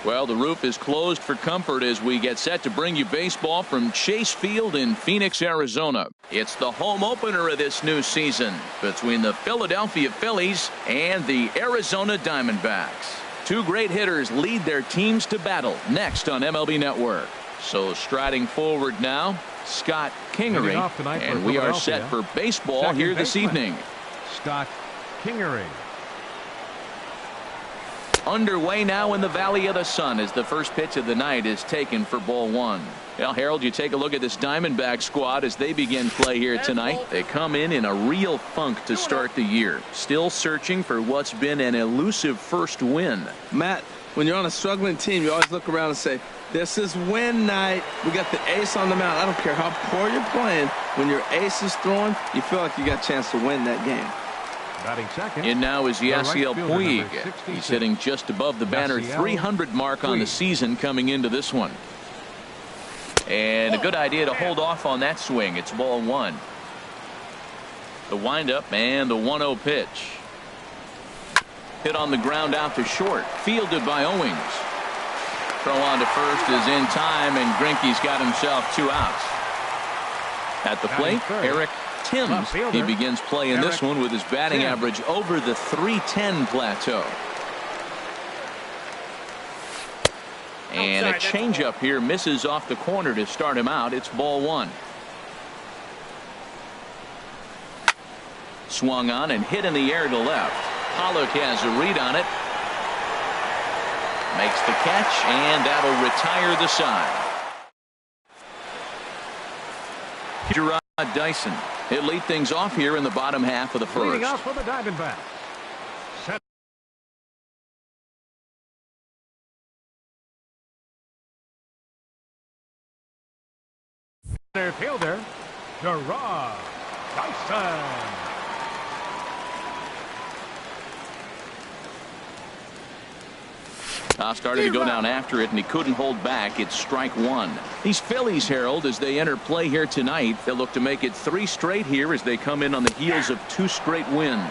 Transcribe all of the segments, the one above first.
Well, the roof is closed for comfort as we get set to bring you baseball from Chase Field in Phoenix, Arizona. It's the home opener of this new season between the Philadelphia Phillies and the Arizona Diamondbacks. Two great hitters lead their teams to battle next on MLB Network. So striding forward now, Scott Kingery, and we are set for baseball here this evening. Scott Kingery. Underway now in the Valley of the Sun as the first pitch of the night is taken for ball one. Well, Harold, you take a look at this Diamondback squad as they begin play here tonight. They come in a real funk to start the year, still searching for what's been an elusive first win. Matt, when you're on a struggling team, you always look around and say, this is win night. We got the ace on the mound. I don't care how poor you're playing. When your ace is throwing, you feel like you got a chance to win that game. And now is Yasiel Puig. He's hitting just above the banner 300 mark on the season coming into this one. And a good idea to hold off on that swing. It's ball one. The windup and the 1-0 pitch. Hit on the ground out to short. Fielded by Owings. Throw on to first is in time, and Greinke's got himself 2 outs. At the plate, Eric Timms. He begins play in this one with his batting average over the .310 plateau. And a changeup here misses off the corner to start him out. It's ball one. Swung on and hit in the air to left. Pollock has a read on it. Makes the catch, and that'll retire the side. Gerard Dyson. He'll lead things off here in the bottom half of the first. Leading off for the Diamondbacks. Center fielder, Gerard Dyson. Started to go down after it, and he couldn't hold back. It's strike one. These Phillies, Harold, as they enter play here tonight, they'll look to make it 3 straight here as they come in on the heels of 2 straight wins.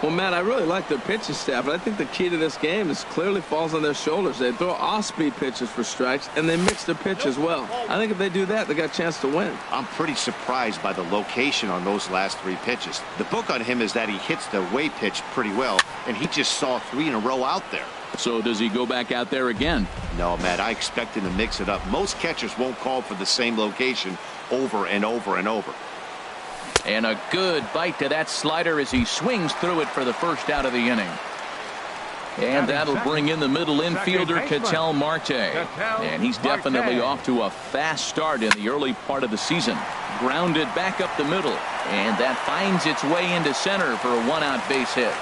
Well, Matt, I really like their pitching staff, but I think the key to this game is clearly falls on their shoulders. They throw off-speed pitches for strikes, and they mix their pitch as well. I think if they do that, they got a chance to win. I'm pretty surprised by the location on those last 3 pitches. The book on him is that he hits the away pitch pretty well, and he just saw 3 in a row out there. So does he go back out there again? No, Matt, I expect him to mix it up. Most catchers won't call for the same location over and over and over. And a good bite to that slider as he swings through it for the first out of the inning. And that'll bring in the middle infielder, Ketel Marte. And he's definitely off to a fast start in the early part of the season. Grounded back up the middle. And that finds its way into center for a 1-out base hit.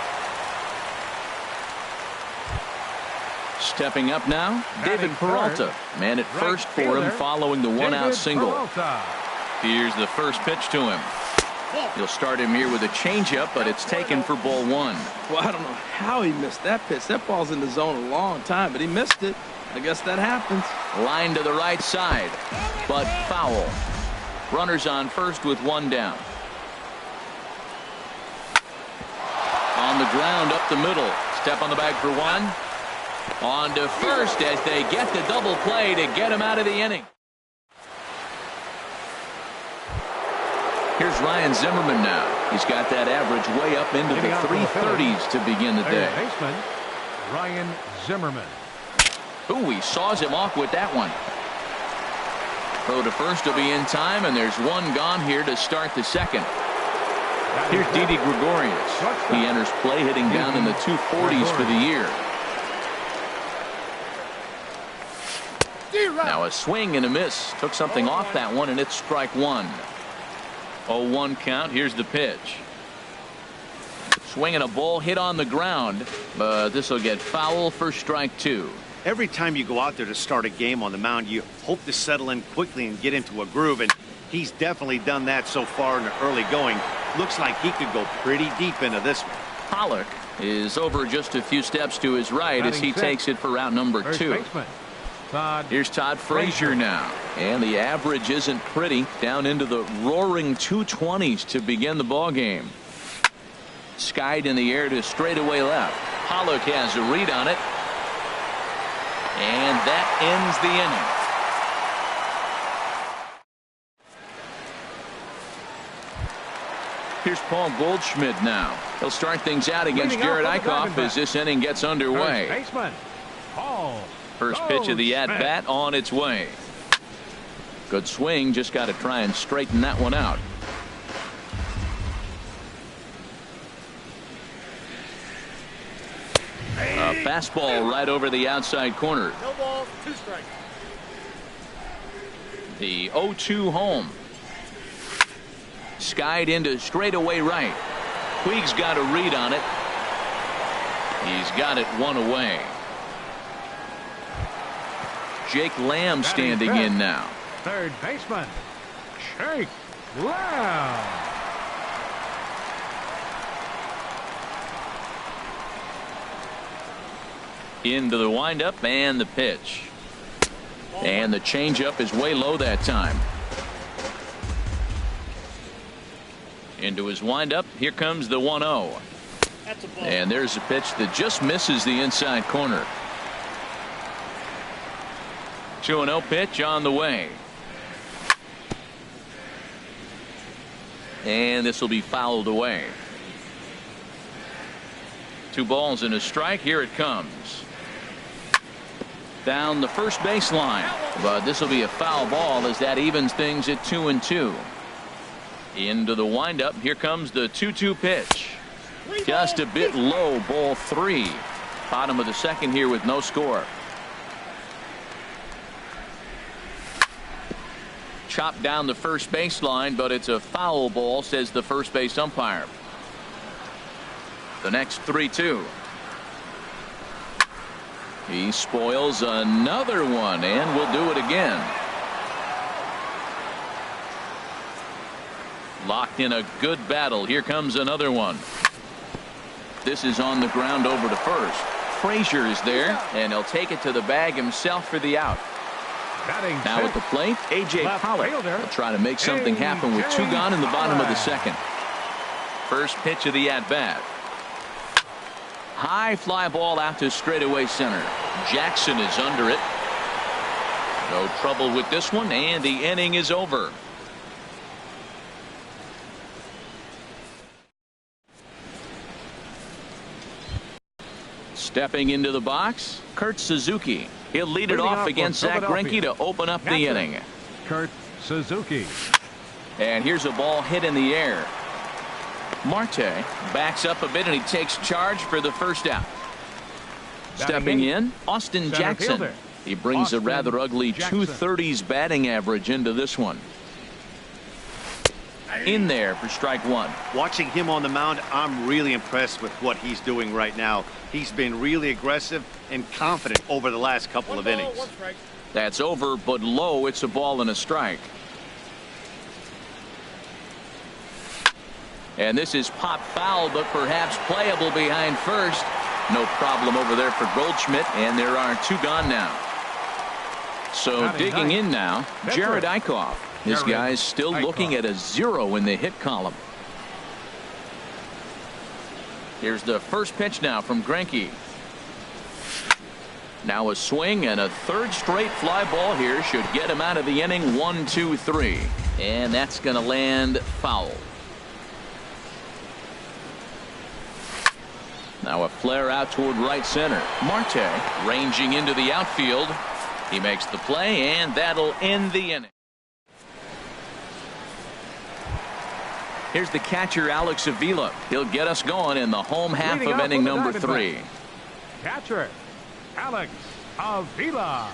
Stepping up now, David Peralta. Man at first for him following the 1-out single. Here's the first pitch to him. He'll start him here with a changeup, but it's taken for ball one. Well, I don't know how he missed that pitch. That ball's in the zone a long time, but he missed it. I guess that happens. Line to the right side, but foul. Runners on first with 1 down. On the ground up the middle. Step on the bag for 1. On to first as they get the double play to get him out of the inning. Here's Ryan Zimmerman now. He's got that average way up into the 330s to begin the day. Baseman Ryan Zimmerman. Ooh, he saws him off with that one. Throw to first will be in time, and there's 1 gone here to start the second. Here's Didi Gregorius. He enters play hitting down in the 240s for the year. Now a swing and a miss. Took something off that one, and it's strike 1. 0-1 count. Here's the pitch. Swinging a ball hit on the ground, but this will get foul for strike 2. Every time you go out there to start a game on the mound, you hope to settle in quickly and get into a groove, and he's definitely done that so far in the early going. Looks like he could go pretty deep into this one. Pollock is over just a few steps to his right as he takes it for route number 2. Here's Todd Frazier now, and the average isn't pretty, down into the roaring 220s to begin the ball game. Skied in the air to straightaway left. Pollock has a read on it. And that ends the inning. Here's Paul Goldschmidt now. He'll start things out against Jared Eichhoff as this inning gets underway. Baseman, Paul First pitch of the at-bat on its way. Good swing, just got to try and straighten that one out. A fastball right over the outside corner. No balls, 2 strikes. The 0-2 home. Skied into straightaway right. Puig's got a read on it. He's got it 1 away. Jake Lamb standing in now. Third baseman, Jake Lamb. Into the windup and the pitch. And the changeup is way low that time. Into his windup. Here comes the 1-0. And there's a pitch that just misses the inside corner. 2-0 pitch on the way. And this will be fouled away. 2 balls and a strike. Here it comes. Down the first baseline. But this will be a foul ball as that evens things at 2-2. Into the windup. Here comes the 2-2 pitch. Just a bit low. Ball 3. Bottom of the second here with no score. Chopped down the first baseline, but it's a foul ball, says the first base umpire. The next 3-2. He spoils another one, and will do it again. Locked in a good battle. Here comes another one. This is on the ground over to first. Frazier is there, and he'll take it to the bag himself for the out. Now at the plate, A.J. Pollock will try to make something happen with 2 gone in the bottom of the second. First pitch of the at-bat. High fly ball out to straightaway center. Jackson is under it. No trouble with this one, and the inning is over. Stepping into the box, Kurt Suzuki. He'll lead it off against Zach Greinke to open up the inning. Kurt Suzuki. And here's a ball hit in the air. Marte backs up a bit and he takes charge for the first out. Stepping in, Austin Jackson. He brings a rather ugly 230s batting average into this one. In there for strike 1. Watching him on the mound, I'm really impressed with what he's doing right now. He's been really aggressive and confident over the last couple of innings. That's over, but low. It's a ball and a strike. And this is pop foul, but perhaps playable behind first. No problem over there for Goldschmidt, and there are 2 gone now. So digging in now, Jared Eichhoff. This guy's still looking at a 0 in the hit column. Here's the first pitch now from Greinke. Now a swing and a 3rd straight fly ball here should get him out of the inning. 1-2-3, and that's going to land foul. Now a flare out toward right center. Marte ranging into the outfield. He makes the play, and that'll end the inning. Here's the catcher, Alex Avila. He'll get us going in the home half of inning number 3. Catcher, Alex Avila.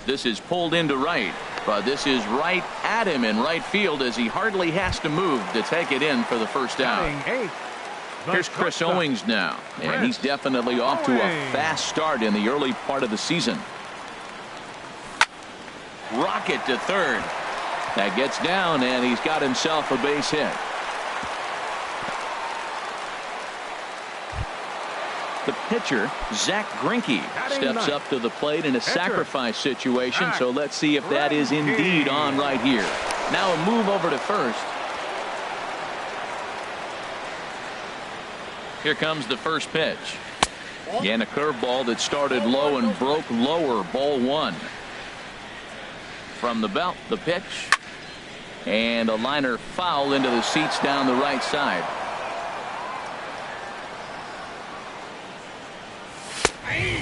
This is pulled into right, but this is right at him in right field as he hardly has to move to take it in for the first out. Here's Chris Owings now, and he's definitely off to a fast start in the early part of the season. Rocket to third. That gets down, and he's got himself a base hit. The pitcher, Zach Greinke, steps up to the plate in a sacrifice situation, so let's see if that is indeed on right here. Now a move over to first. Here comes the first pitch. And a curveball that started low and broke lower. Ball 1. From the belt, the pitch. And a liner foul into the seats down the right side.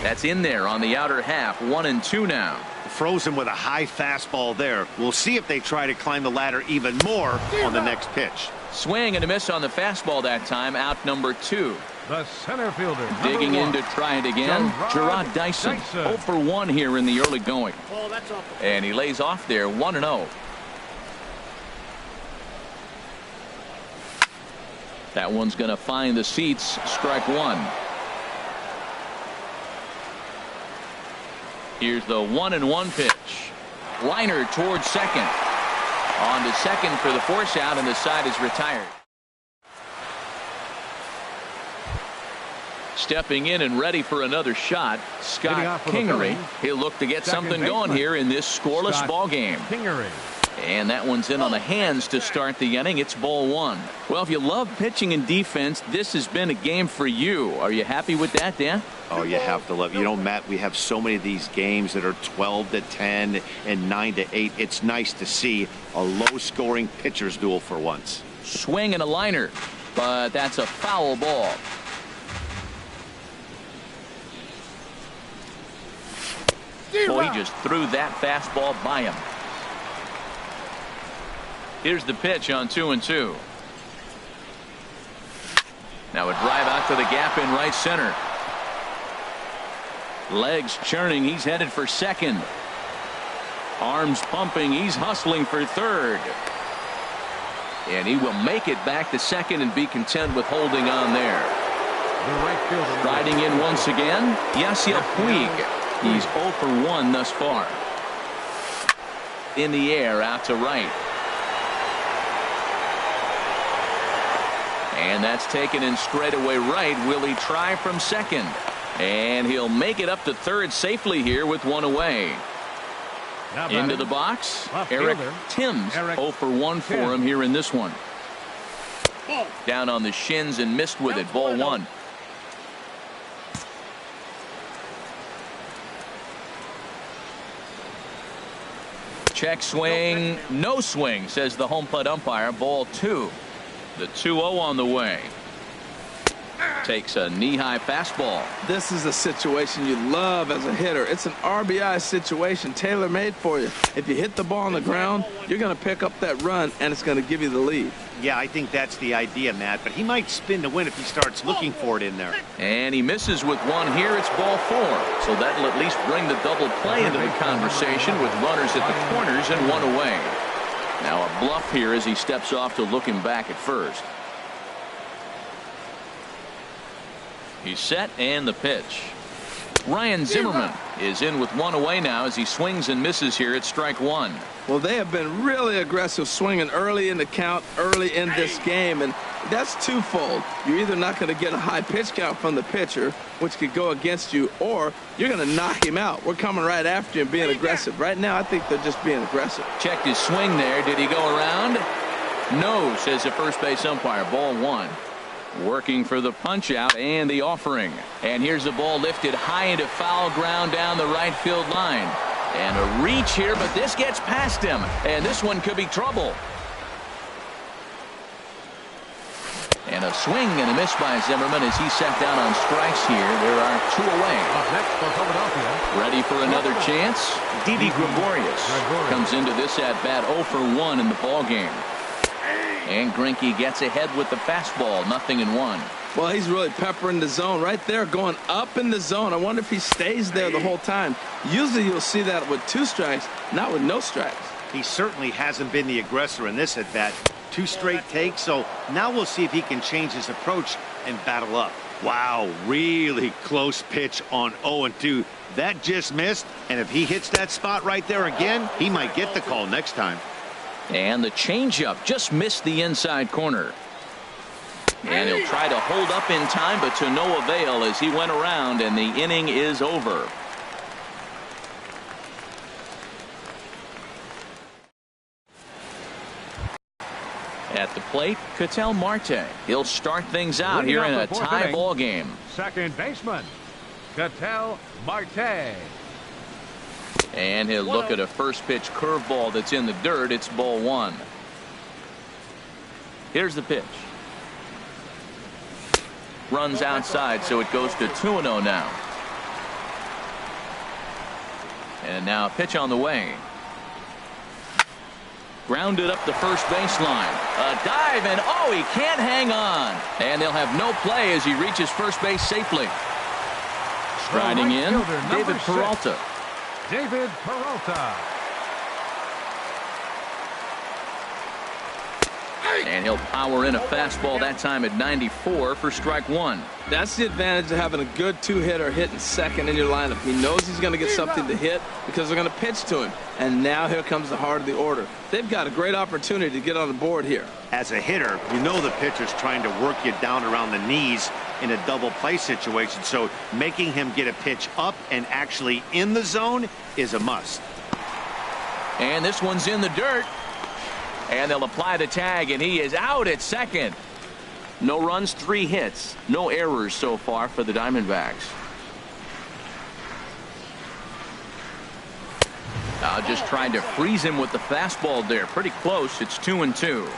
That's in there on the outer half. 1-2 now. Frozen with a high fastball there. We'll see if they try to climb the ladder even more on the next pitch. Swing and a miss on the fastball that time. Out number 2. The center fielder. Digging in to try it again. Gerard Dyson. 0 for 1 here in the early going. And he lays off there. 1-0. That one's going to find the seats. Strike 1. Here's the 1-1 pitch. Liner towards second. On to second for the force out, and the side is retired. Stepping in and ready for another shot, Scott Kingery. He'll look to get something going here in this scoreless ball game. And that one's in on the hands to start the inning. It's ball 1. Well, if you love pitching and defense, this has been a game for you. Are you happy with that, Dan? Oh, you have to love. You know, Matt, we have so many of these games that are 12-10 and 9-8. It's nice to see a low-scoring pitcher's duel for once. Swing and a liner, but that's a foul ball. Boy, he just threw that fastball by him. Here's the pitch on 2-2. Now a drive out to the gap in right center. Legs churning. He's headed for second. Arms pumping. He's hustling for third. And he will make it back to second and be content with holding on there. Riding in once again, Yasiel Puig. He's 0 for 1 thus far. In the air out to right. And that's taken in straightaway right. Will he try from second? And he'll make it up to third safely here with 1 away. Into the box, Eric Timms. 0 for 1 for him here in this one. Down on the shins and missed with it. Ball 1. Check swing, no swing, says the home plate umpire. Ball 2. The 2-0 on the way. Takes a knee-high fastball. This is a situation you love as a hitter. It's an RBI situation tailor-made for you. If you hit the ball on the ground, you're going to pick up that run, and it's going to give you the lead. Yeah, I think that's the idea, Matt. But he might spin to win if he starts looking for it in there. And he misses with 1 here. It's ball 4. So that'll at least bring the double play into the conversation with runners at the corners and 1 away. Now a bluff here as he steps off to look him back at first. He's set and the pitch. Ryan Zimmerman is in with 1 away now as he swings and misses here at strike 1. Well, they have been really aggressive swinging early in the count, early in this game, and that's twofold. You're either not going to get a high pitch count from the pitcher, which could go against you, or you're going to knock him out. We're coming right after him being aggressive. Right now, I think they're just being aggressive. Checked his swing there. Did he go around? No, says the first base umpire. Ball 1. Working for the punch out and the offering. And here's the ball lifted high into foul ground down the right field line. And a reach here, but this gets past him. And this one could be trouble. And a swing and a miss by Zimmerman as he sat down on strikes here. There are 2 away. Up next for Philadelphia. Ready for another chance? Didi Gregorius comes into this at bat 0 for 1 in the ball game. And Greinke gets ahead with the fastball. 0-1. Well, he's really peppering the zone right there, going up in the zone. I wonder if he stays there the whole time. Usually you'll see that with 2 strikes, not with no strikes. He certainly hasn't been the aggressor in this at bat. 2 straight takes, so now we'll see if he can change his approach and battle up. Wow, really close pitch on 0-2. That just missed, and if he hits that spot right there again, he might get the call next time. And the changeup just missed the inside corner. And he'll try to hold up in time, but to no avail as he went around, and the inning is over. At the plate, Ketel Marte. He'll start things out here in a tie ball game. Second baseman, Ketel Marte. And he'll look at a first pitch curveball that's in the dirt. It's ball one. Here's the pitch. Runs outside, so it goes to 2-0 now. And now a pitch on the way. Grounded up the first baseline. A dive, and oh, he can't hang on. And they'll have no play as he reaches first base safely. Striding in, David Peralta. David Peralta. And he'll power in a fastball that time at 94 for strike one. That's the advantage of having a good two-hitter hitting second in your lineup. He knows he's going to get something to hit because they're going to pitch to him. And now here comes the heart of the order. They've got a great opportunity to get on the board here. As a hitter, you know the pitcher's trying to work you down around the knees in a double play situation. So making him get a pitch up and actually in the zone is a must. And this one's in the dirt. And they'll apply the tag, and he is out at second. No runs, 3 hits. No errors so far for the Diamondbacks. Just trying to freeze him with the fastball there. Pretty close. It's 2-2.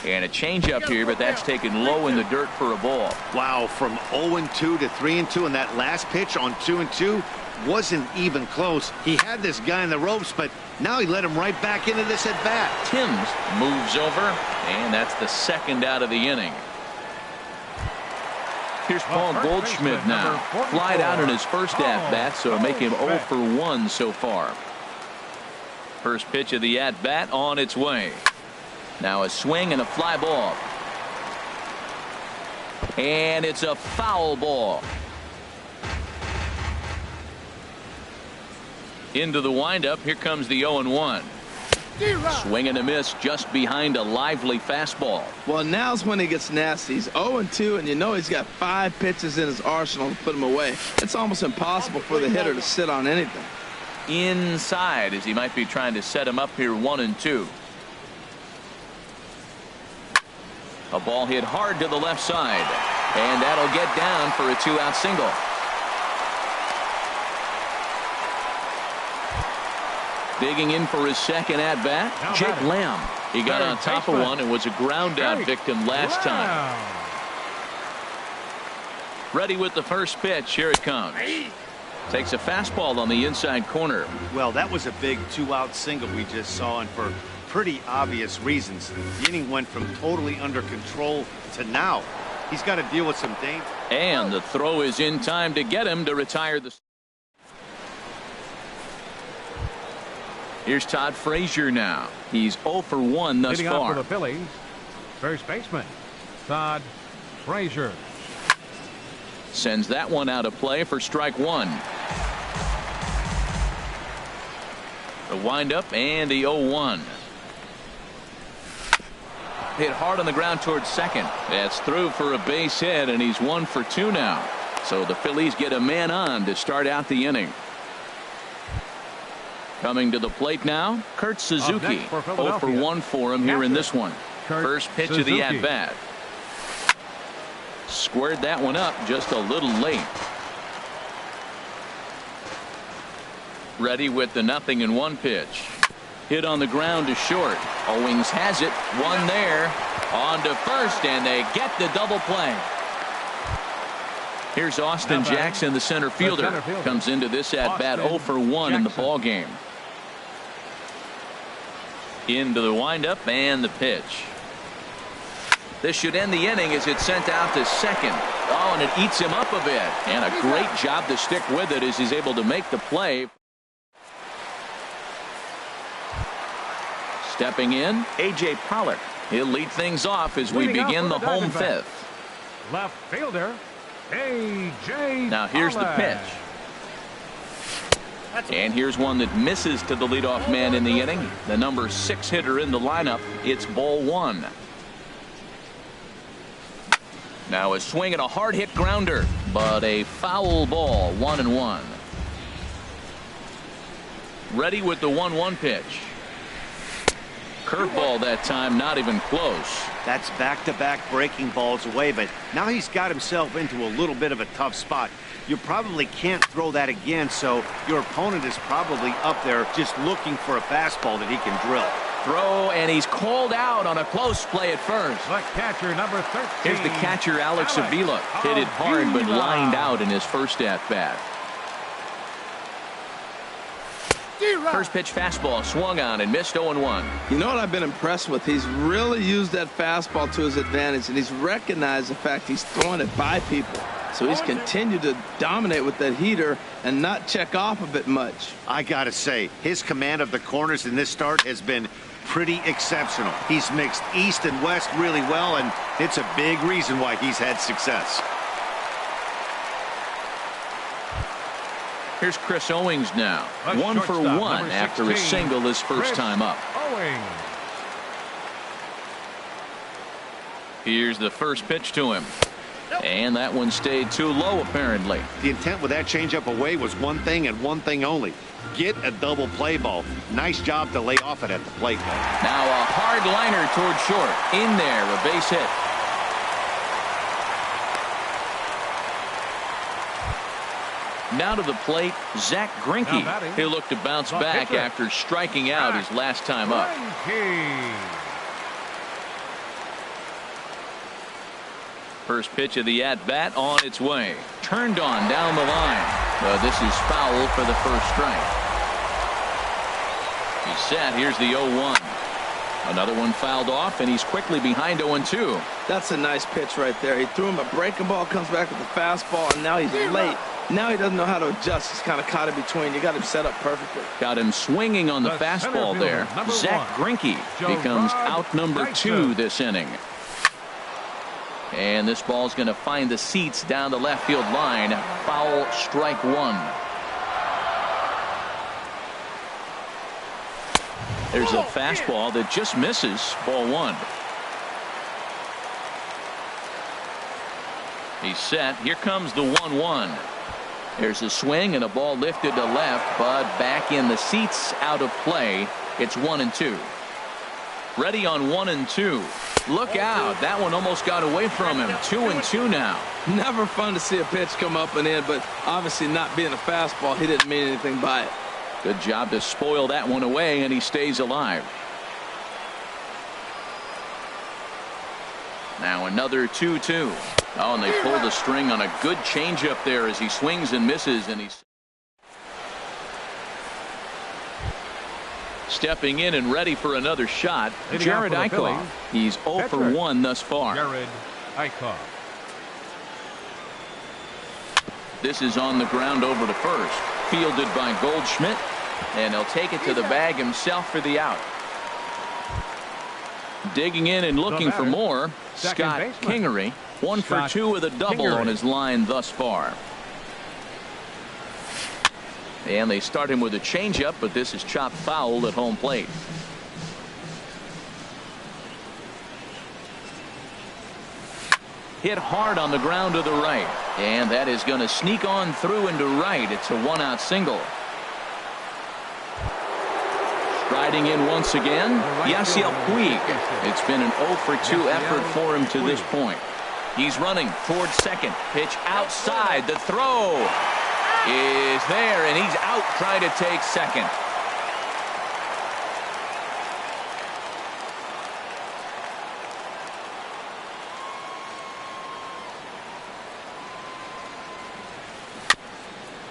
And a changeup here, but that's taken low in the dirt for a ball. Wow, from 0-2 to 3-2, and that last pitch on 2-2 wasn't even close. He had this guy in the ropes, but now he let him right back into this at bat. Timms moves over, and that's the second out of the inning. Here's Paul Goldschmidt now. Flied out in his first at bat, so to make him 0 for 1 so far. First pitch of the at bat on its way. Now a swing and a fly ball. And it's a foul ball. Into the windup. Here comes the 0-1. Swing and a miss just behind a lively fastball. Well, now's when he gets nasty. He's 0-2, and you know he's got 5 pitches in his arsenal to put him away. It's almost impossible for the hitter to sit on anything. Inside, as he might be trying to set him up here 1-2. A ball hit hard to the left side, and that'll get down for a 2-out single. Digging in for his second at bat, Jake Lamb. He got on top of one and was a ground out victim last time. Ready with the first pitch. Here it comes. Takes a fastball on the inside corner. Well, that was a big 2-out single we just saw, and for pretty obvious reasons. The inning went from totally under control to now. He's got to deal with some danger. And the throw is in time to get him to retire the. Here's Todd Frazier now. He's 0 for 1 thus Leading far. off for the Phillies, first baseman, Todd Frazier. Sends that one out of play for strike one. The windup and the 0-1. Hit hard on the ground towards second. That's through for a base hit, and he's 1 for 2 now. So the Phillies get a man on to start out the inning. Coming to the plate now, Kurt Suzuki. 0 for 1 for him here in this one. First pitch of the at-bat. Squared that one up just a little late. Ready with the 0-1 pitch. Hit on the ground to short. Owings has it. One there. On to first, and they get the double play. Here's Austin Jackson, the center fielder. Comes into this at-bat 0 for 1 in the ball game. Into the windup and the pitch. This should end the inning as it's sent out to second. Oh, and it eats him up a bit. And a great job to stick with it as he's able to make the play. Stepping in, A.J. Pollock. He'll lead things off as we begin the home fifth. Left fielder, A.J. Now here's the pitch. And here's one that misses to the leadoff man in the inning. The number 6 hitter in the lineup. It's ball 1. Now a swing and a hard hit grounder, but a foul ball. 1-1. Ready with the 1-1 pitch. Curveball that time, not even close. That's back-to-back breaking balls away, but now he's got himself into a little bit of a tough spot. You probably can't throw that again, so your opponent is probably up there just looking for a fastball that he can drill. Throw, and he's called out on a close play at first. The catcher, number 13. Here's the catcher, Alex Avila. Hit it hard, but lined out in his first at-bat. First pitch fastball swung on and missed 0-1. You know what I've been impressed with? He's really used that fastball to his advantage, and he's recognized the fact he's throwing it by people. So he's continued to dominate with that heater and not check off a bit much. I gotta say, his command of the corners in this start has been pretty exceptional. He's mixed east and west really well, and it's a big reason why he's had success. Here's Chris Owings now. 1 for 1 after a single his first time up. Owings. Here's the first pitch to him. And that one stayed too low, apparently. The intent with that changeup away was one thing and one thing only. Get a double play ball. Nice job to lay off it at the plate. Now a hard liner toward short. In there, a base hit. Now to the plate, Zach Greinke. He'll look to bounce back after striking out his last time up. First pitch of the at-bat on its way. Turned on down the line. This is foul for the first strike. He's set. Here's the 0-1. Another one fouled off, and he's quickly behind 0-2. That's a nice pitch right there. He threw him a breaking ball, comes back with a fastball, and now he's late. Now he doesn't know how to adjust. He's kind of caught in between. You got him set up perfectly. Got him swinging on the fastball there. Zach Greinke becomes out number 2 this inning. And this ball's going to find the seats down the left field line. Foul, strike 1. There's a fastball that just misses. Ball 1. He's set. Here comes the 1-1. There's a swing and a ball lifted to left, but back in the seats, out of play. It's 1-2. Ready on 1-2. Look out. That one almost got away from him. 2-2 now. Never fun to see a pitch come up and in, but obviously not being a fastball, he didn't mean anything by it. Good job to spoil that one away, and he stays alive. Now another 2-2. Oh, and they pulled the string on a good changeup there as he swings and misses, and he's stepping in and ready for another shot. Jared Eichhoff. He's 0 for 1 thus far. Jared Eichhoff. This is on the ground over to first. Fielded by Goldschmidt, and he'll take it to the bag himself for the out. Digging in and looking for more, Scott Kingery. 1 for 2 with a double on his line thus far. And they start him with a changeup, but this is chopped foul at home plate. Hit hard on the ground to the right, and that is going to sneak on through into right. It's a 1-out single. Striding in once again, Yasiel Puig. It's been an 0 for 2 effort for him to this point. He's running towards second. Pitch outside. The throw is there, and he's out trying to take second.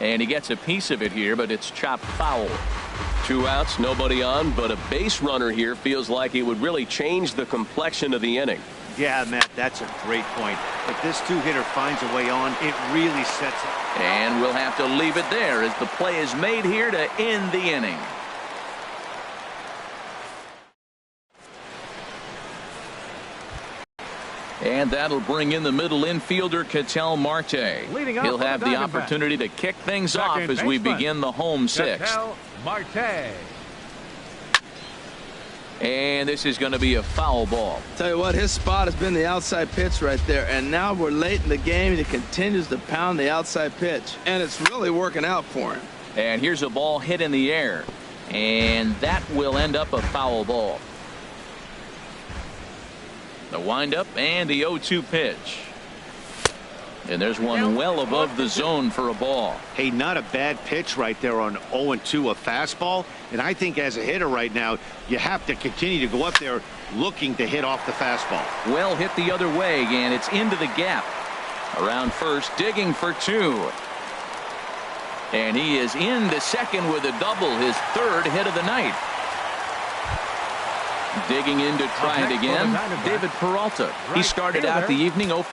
And he gets a piece of it here, but it's chopped foul. 2 outs, nobody on, but a base runner here feels like it would really change the complexion of the inning. Yeah, Matt, that's a great point. If this 2-hitter finds a way on, it really sets up. And we'll have to leave it there as the play is made here to end the inning. And that'll bring in the middle infielder, Ketel Marte. He'll have the opportunity to kick things off as we begin the home sixth. Ketel Marte. And this is going to be a foul ball. Tell you what, his spot has been the outside pitch right there, and now we're late in the game and he continues to pound the outside pitch, and it's really working out for him. And here's a ball hit in the air. And that will end up a foul ball. The windup and the 0-2 pitch. And there's one well above the zone for a ball. Hey, not a bad pitch right there on 0-2, a fastball. And I think as a hitter right now, you have to continue to go up there looking to hit off the fastball. Well hit the other way, and it's into the gap. Around first, digging for two. And he is into second with a double, his third hit of the night. Digging in to try it again, David Peralta. He started out the evening 0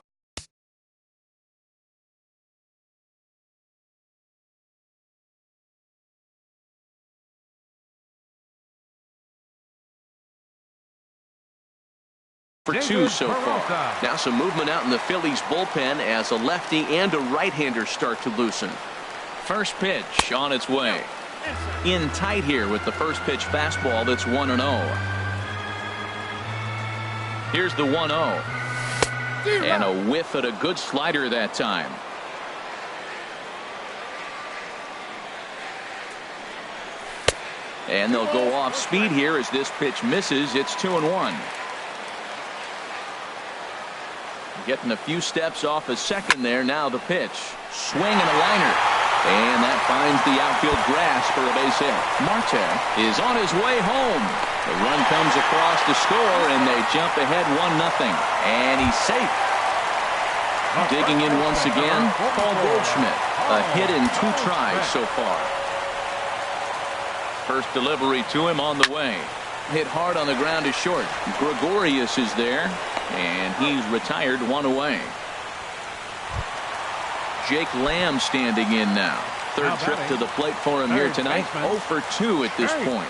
for 2 so far. Now some movement out in the Phillies bullpen as a lefty and a right-hander start to loosen. First pitch on its way. In tight here with the first pitch fastball that's 1-0. Here's the 1-0. And a whiff at a good slider that time. And they'll go off speed here as this pitch misses. It's 2-1. Getting a few steps off a second there. Now the pitch. Swing and a liner. And that finds the outfield grass for a base hit. Marte is on his way home. The run comes across to score, and they jump ahead 1-0. And he's safe. Digging in once again, Paul Goldschmidt. A hit in 2 tries so far. First delivery to him on the way. Hit hard on the ground is short. Gregorius is there, and he's retired 1 away. Jake Lamb standing in now. Third trip to the plate for him here tonight. 0 for 2 at this point.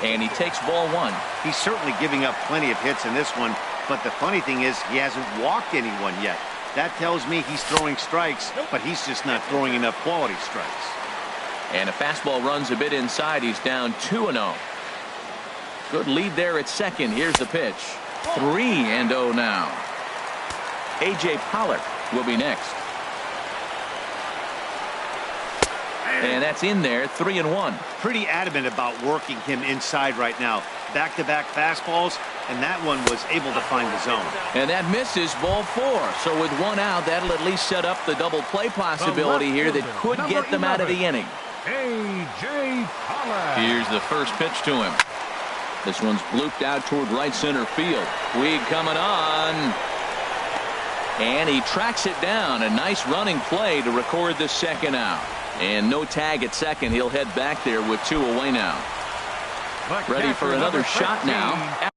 And he takes ball 1. He's certainly giving up plenty of hits in this one, but the funny thing is he hasn't walked anyone yet. That tells me he's throwing strikes, but he's just not throwing enough quality strikes. And a fastball runs a bit inside. He's down 2-0. Good lead there at second. Here's the pitch. 3-0 now. A.J. Pollock will be next. And that's in there. 3-1. Pretty adamant about working him inside right now. Back-to-back fastballs, and that one was able to find the zone. And that misses, ball 4. So with 1 out, that'll at least set up the double play possibility here that could get them out of the inning. A.J. Pollock. Here's the first pitch to him. This one's blooped out toward right center field. Puig coming on. And he tracks it down. A nice running play to record the second out. And no tag at second. He'll head back there with 2 away now. Ready for another shot now.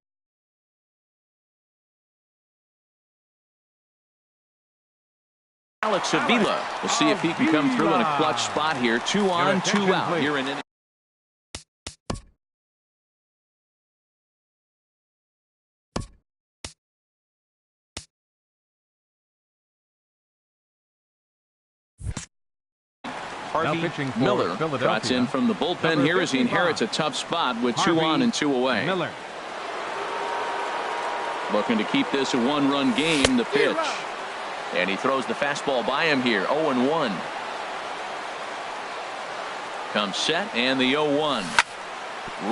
Alex Avila. We'll see if he can come through in a clutch spot here. 2 on, 2 out here in inning. Harvey Miller trots in from the bullpen here as he inherits a tough spot with 2 on and 2 away. Miller. Looking to keep this a 1-run game. The pitch. And he throws the fastball by him here. 0-1. Comes set and the 0-1.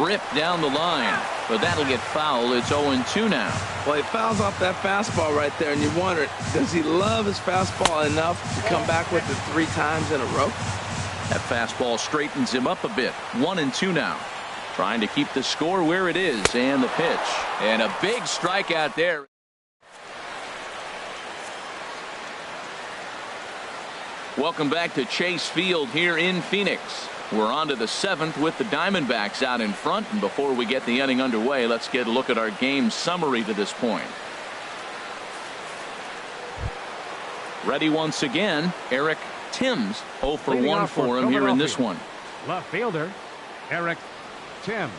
Ripped down the line. But that'll get foul. It's 0-2 now. Well, he fouls off that fastball right there, and you wonder, does he love his fastball enough to come back with it 3 times in a row? That fastball straightens him up a bit. 1-2 now. Trying to keep the score where it is. And the pitch. And a big strikeout there. Welcome back to Chase Field here in Phoenix. We're on to the 7th with the Diamondbacks out in front. And before we get the inning underway, let's get a look at our game summary to this point. Ready once again, Eric Timms. 0 for 1 for him here in this one. Left fielder, Eric Timms.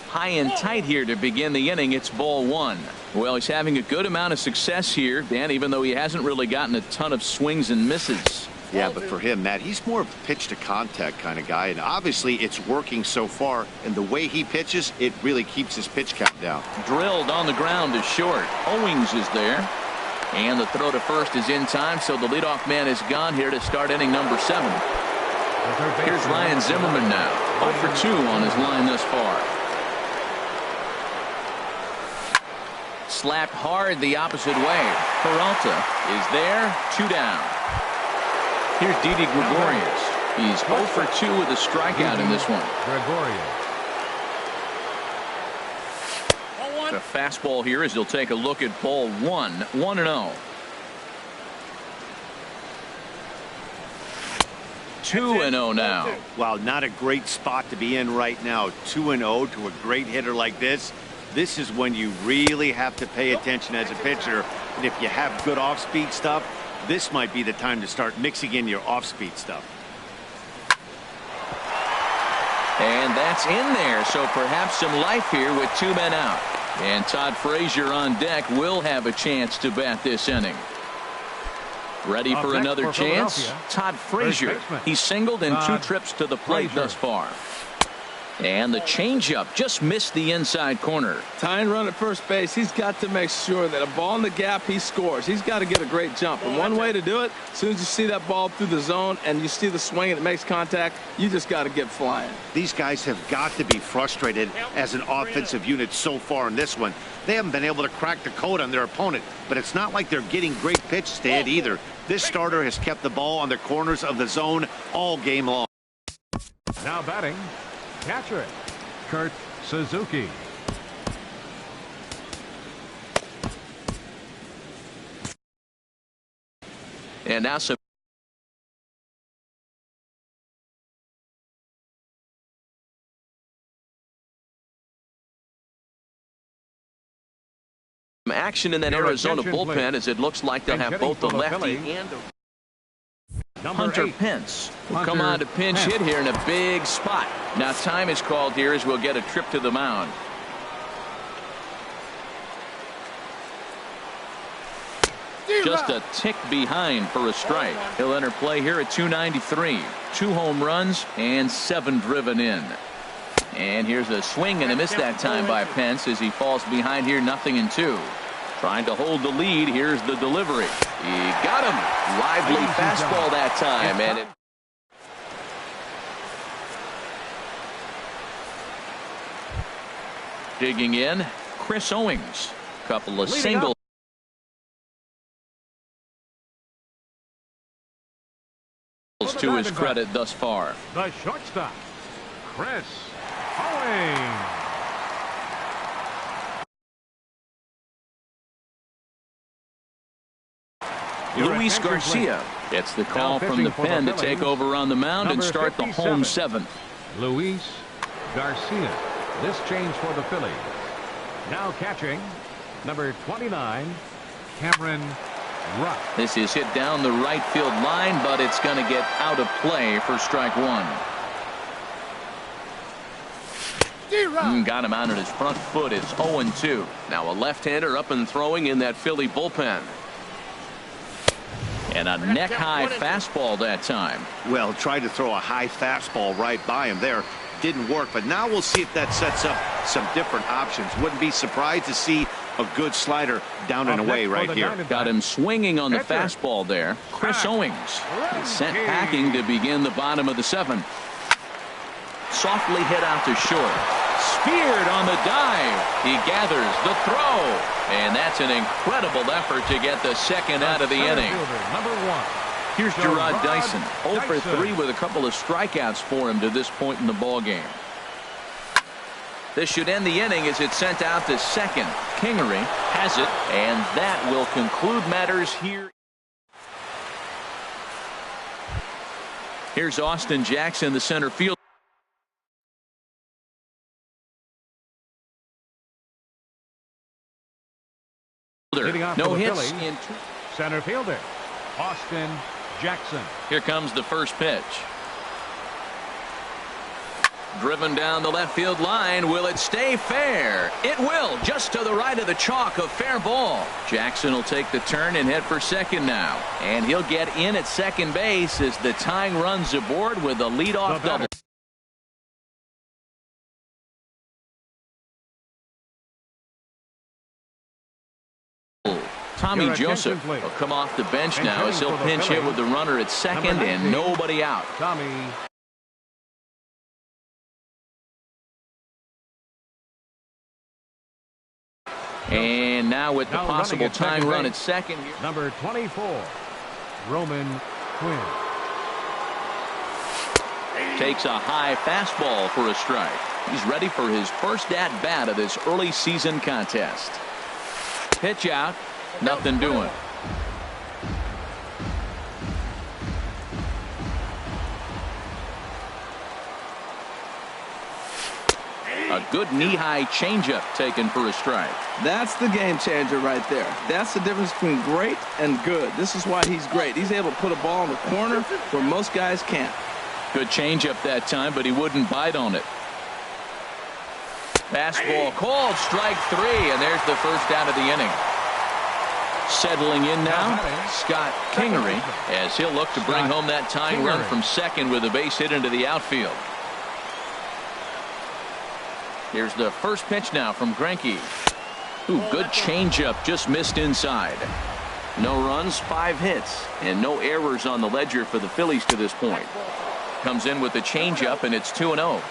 High and tight here to begin the inning. It's ball 1. Well, he's having a good amount of success here, Dan, even though he hasn't really gotten a ton of swings and misses. Yeah, but for him, Matt, he's more of a pitch to contact kind of guy, and obviously it's working so far, and the way he pitches, it really keeps his pitch count down. Drilled on the ground is short. Owings is there. And the throw to first is in time, so the leadoff man is gone here to start inning number 7. Here's Ryan Zimmerman now. 0 for 2 on his line thus far. Slapped hard the opposite way. Peralta is there. 2 down. Here's Didi Gregorius. He's 0 for 2 with a strikeout in this one. The fastball here as he'll take a look at ball 1. 1-0. 2-0 now. Well, not a great spot to be in right now. 2-0 to a great hitter like this. This is when you really have to pay attention as a pitcher. And if you have good off-speed stuff, this might be the time to start mixing in your off-speed stuff. And that's in there, so perhaps some life here with 2 men out. And Todd Frazier on deck will have a chance to bat this inning. Ready for another chance? Todd Frazier. He's singled in 2 trips to the plate thus far. And the changeup just missed the inside corner. Tying run at first base, he's got to make sure that a ball in the gap, he scores. He's got to get a great jump. And one way to do it, as soon as you see that ball through the zone and you see the swing and it makes contact, you just got to get flying. These guys have got to be frustrated as an offensive unit so far in this one. They haven't been able to crack the code on their opponent, but it's not like they're getting great pitches to hit either. This starter has kept the ball on the corners of the zone all game long. Now batting, catcher, Kurt Suzuki. And now some action in that Arizona bullpen, as it looks like they'll have both the lefty and the Hunter Pence will come on to pinch hit here in a big spot. Now time is called here as we'll get a trip to the mound. Just a tick behind for a strike. He'll enter play here at 293. 2 home runs and 7 driven in. And here's a swing and a miss that time by Pence as he falls behind here, 0-2. Trying to hold the lead. Here's the delivery. He got him. Lively fastball that time. And it digging in, Chris Owings. Couple of singles to his credit thus far. The shortstop, Chris Owings. Luis Garcia gets the call from the pen to take over on the mound and start the home 7th. Luis Garcia. This change for the Phillies. Now catching, number 29, Cameron Rupp. This is hit down the right field line, but it's going to get out of play for strike 1. Got him out on his front foot. It's 0-2. Now a left-hander up and throwing in that Philly bullpen. And a neck-high fastball that time. Well, tried to throw a high fastball right by him there. Didn't work, but now we'll see if that sets up some different options. Wouldn't be surprised to see a good slider down and away right here. Got him swinging on the fastball there. Chris Owings is sent packing to begin the bottom of the 7th. Softly hit out to short. Speared on the dive. He gathers the throw. And that's an incredible effort to get the 2nd out of the inning. Number 1. Here's Gerard Dyson. 0 for 3 with a couple of strikeouts for him to this point in the ball game. This should end the inning as it's sent out to second. Kingery has it, and that will conclude matters here. Here's Austin Jackson, the center fielder. No hits in 2. Center fielder, Austin Jackson. Here comes the first pitch. Driven down the left field line. Will it stay fair? It will. Just to the right of the chalk, a fair ball. Jackson will take the turn and head for second now. And he'll get in at second base as the tying runs aboard with a leadoff double. Tommy Joseph will come off the bench now as he'll pinch hit with the runner at second and nobody out. Tommy And now with the possible tying run at second here. Number 24, Roman Quinn. Takes a high fastball for a strike. He's ready for his first at-bat of this early season contest. Pitch out, nothing doing. A good knee-high changeup taken for a strike. That's the game changer right there. That's the difference between great and good. This is why he's great. He's able to put a ball in the corner where most guys can't. Good changeup that time, but he wouldn't bite on it. Fastball called, strike three, and there's the first out of the inning. Settling in now, Scott Kingery, as he'll look to bring home that tying run from second with a base hit into the outfield. Here's the first pitch now from Greinke. Ooh, good changeup, just missed inside. No runs, 5 hits, and no errors on the ledger for the Phillies to this point. Comes in with the changeup, and it's 2-0.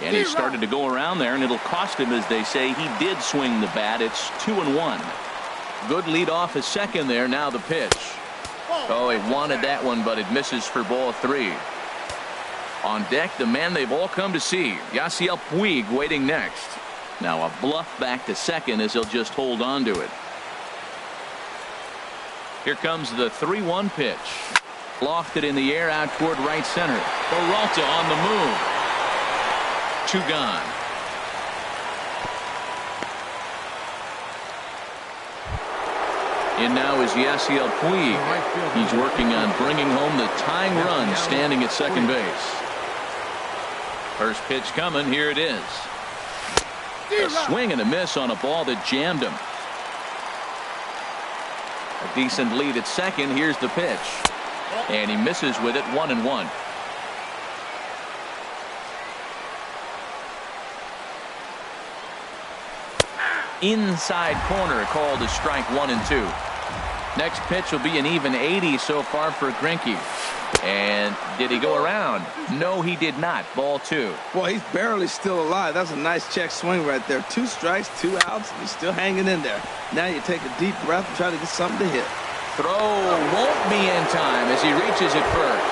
And he started to go around there, and it'll cost him, as they say. He did swing the bat. It's 2-1. Good lead off his second there. Now the pitch. Oh, he wanted that one, but it misses for ball 3. On deck, the man they've all come to see, Yasiel Puig, waiting next. Now a bluff back to second as he'll just hold on to it. Here comes the 3-1 pitch. Lofted in the air out toward right center. Peralta on the move. 2 gone. In now is Yasiel Puig. He's working on bringing home the tying run, standing at second base. First pitch coming. Here it is. A swing and a miss on a ball that jammed him. A decent lead at second. Here's the pitch. And he misses with it. 1-1. Inside corner, called a strike 1-2. Next pitch will be an even 80 so far for Greinke. And did he go around? No, he did not. Ball 2. Well, he's barely still alive. That's a nice check swing right there. 2 strikes, 2 outs. He's still hanging in there. Now you take a deep breath and try to get something to hit. Throw won't be in time as he reaches it first.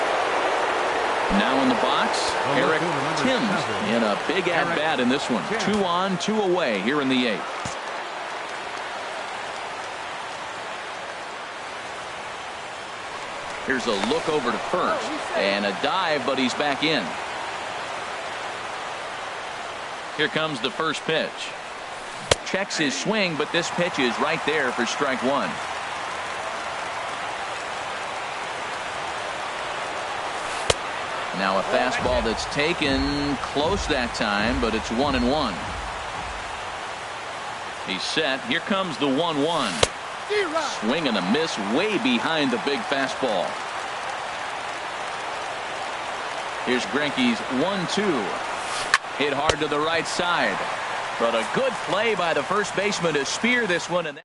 Now in the box, Eric Timms in a big at-bat in this one. 2 on, 2 away here in the 8th. Here's a look over to first and a dive, but he's back in. Here comes the first pitch. Checks his swing, but this pitch is right there for strike 1. Now a fastball that's taken close that time, but it's 1-1. He's set. Here comes the 1-1. Swing and a miss way behind the big fastball. Here's Greinke's 1-2. Hit hard to the right side. But a good play by the first baseman to spear this one. And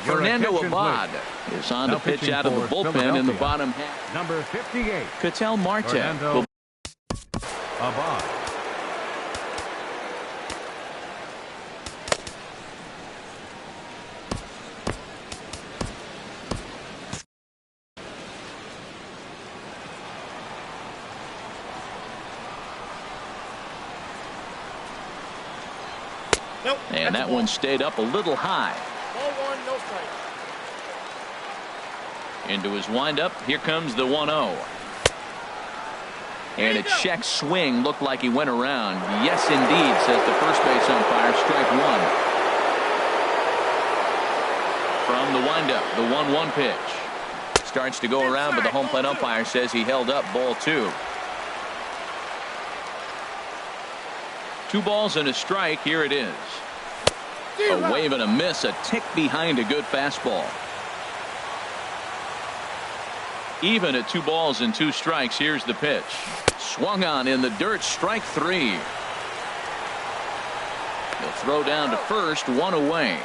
Fernando Abad is on to pitch out of the bullpen in the bottom half. Number 58. Ketel Marte. Fernando Abad. And that one stayed up a little high. Ball 1, no strike. Into his windup. Here comes the 1-0. And a check swing looked like he went around. Yes, indeed, says the first base umpire. Strike 1. From the windup, the 1-1 pitch. Starts to go around, but the home plate umpire says he held up. Ball 2. 2 balls and a strike. Here it is. A wave and a miss, a tick behind a good fastball. Even at 2 balls and 2 strikes. Here's the pitch. Swung on in the dirt. Strike 3. throw down to first, one away.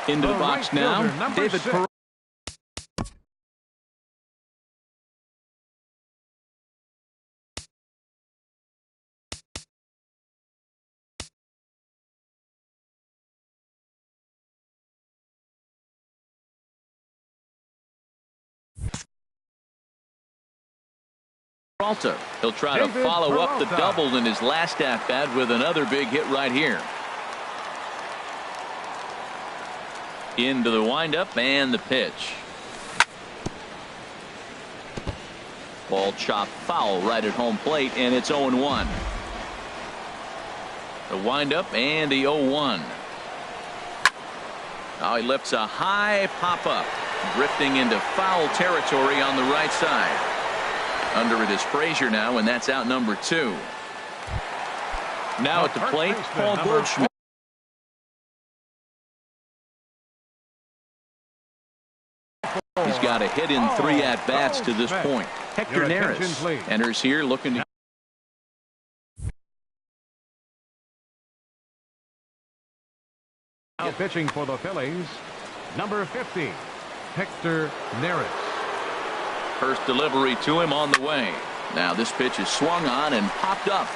Into the box now, David Peralta. He'll try to follow up the double in his last at-bat with another big hit right here. Into the windup and the pitch. Ball chopped foul right at home plate, and it's 0-1. The windup and the 0-1. Now he lifts a high pop-up, drifting into foul territory on the right side. Under it is Frazier now, and that's out number 2. Now at the plate, Paul Goldschmidt. He's got a hit in 3 at-bats to this point. Hector Neris enters here looking to... Now pitching for the Phillies, number 50, Hector Neris. First delivery to him on the way. Now this pitch is swung on and popped up.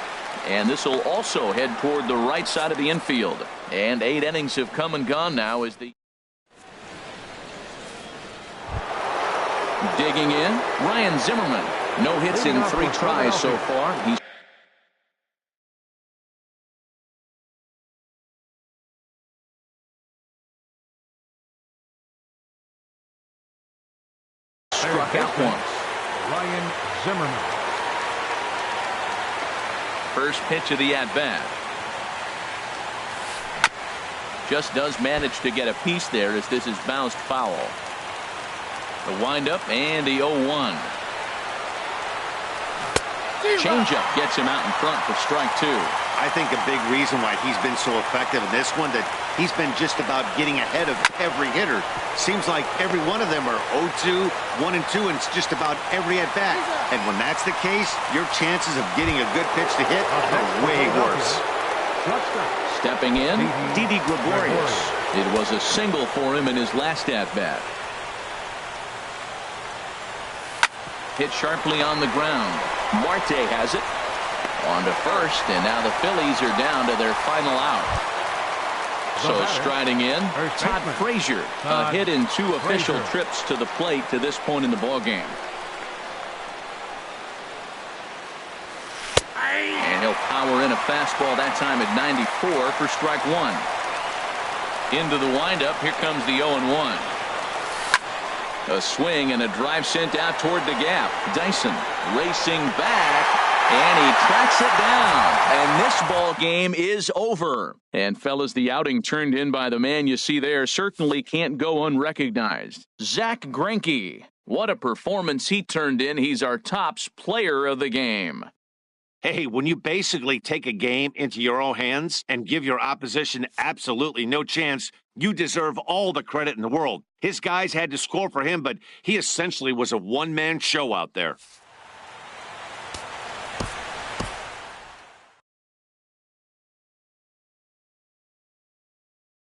And this will also head toward the right side of the infield. And 8 innings have come and gone now as the... Digging in, Ryan Zimmerman. No hits in 3 tries so far. He's struck out once. Ryan Zimmerman. First pitch of the at-bat. Just does manage to get a piece there as this is bounced foul. The windup and the 0-1. Changeup gets him out in front for strike 2. I think a big reason why he's been so effective in this one, that he's been just about getting ahead of every hitter. Seems like every one of them are 0-2, 1-2, and it's just about every at-bat. And when that's the case, your chances of getting a good pitch to hit are way worse. Stepping in, Didi Gregorius. It was a single for him in his last at-bat. Hit sharply on the ground. Marte has it. On to first, and now the Phillies are down to their final out. So striding in, Todd Frazier. A hit in 2 official trips to the plate to this point in the ballgame. And he'll power in a fastball that time at 94 for strike 1. Into the windup, here comes the 0-1. A swing and a drive sent out toward the gap. Dyson racing back, and he tracks it down. And this ball game is over. And fellas, the outing turned in by the man you see there certainly can't go unrecognized. Zach Greinke. What a performance he turned in. He's our tops player of the game. Hey, when you basically take a game into your own hands and give your opposition absolutely no chance, you deserve all the credit in the world. His guys had to score for him, but he essentially was a one-man show out there.